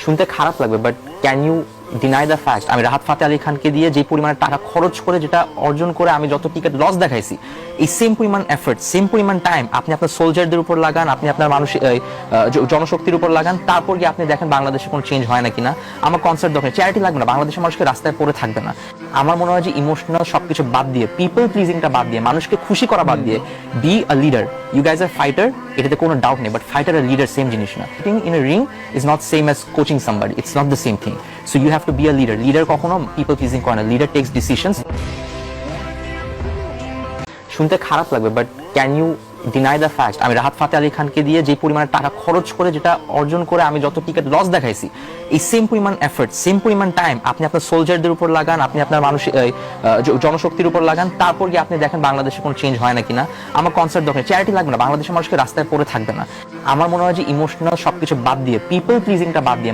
শুনতে খারাপ লাগবে, but can you deny the fact আমি রাহাত ফাতে আলী খানকে দিয়ে যে পরিমাণে টাকা খরচ করে যেটা অর্জন করে আমি যত টিকিট লস দেখাইছি, এই সেম পরিমাণ এফর্ট, সেম পরিমাণ টাইম আপনি আপনার সোলজারদের উপর লাগান, আপনি আপনার মানুষ জনশক্তির উপর লাগান, তারপর গিয়ে আপনি দেখেন বাংলাদেশে কোনো চেঞ্জ হয় না কিনা। আমার কনসার্ট দরকার, চ্যারিটি লাগবে না, বাংলাদেশের মানুষকে রাস্তায় পড়ে থাকবে না। আমার মনে হয় যে ইমোশনাল সবকিছু বাদ দিয়ে, পিপল প্লিজিংটা বাদ দিয়ে, মানুষকে খুশি করা বাদ দিয়ে, be a leader. You guys are fighter, এটাতে কোনো ডাউট নেই, বাট ফাইটার আর লিডার সেম জিনিস না। In a ring is not same as coaching somebody, it's not the same thing. So you have to be a leader. Leader কখনো people pleasing করে না, leader takes decisions. শুনতে খারাপ লাগবে, but can you deny the fact আমি রাহাত ফাতে আলী খানকে দিয়ে যে পরিমাণে টাকা খরচ করে যেটা অর্জন করে আমি যত টিকিট লস দেখাইছি, এই সেম পরিমাণ এফর্ট, সেম পরিমাণ টাইম আপনি আপনার সোলজারদের উপর লাগান, আপনি আপনার মানুষ জনশক্তির উপর লাগান, তারপর গিয়ে আপনি দেখেন বাংলাদেশে কোনো চেঞ্জ হয় না কিনা। আমার কনসার্ট দরকার, চ্যারিটি লাগবে না, বাংলাদেশের মানুষকে রাস্তায় পড়ে থাকবে না। আমার মনে হয় যে ইমোশনাল সবকিছু বাদ দিয়ে, পিপল প্লিজিংটা বাদ দিয়ে,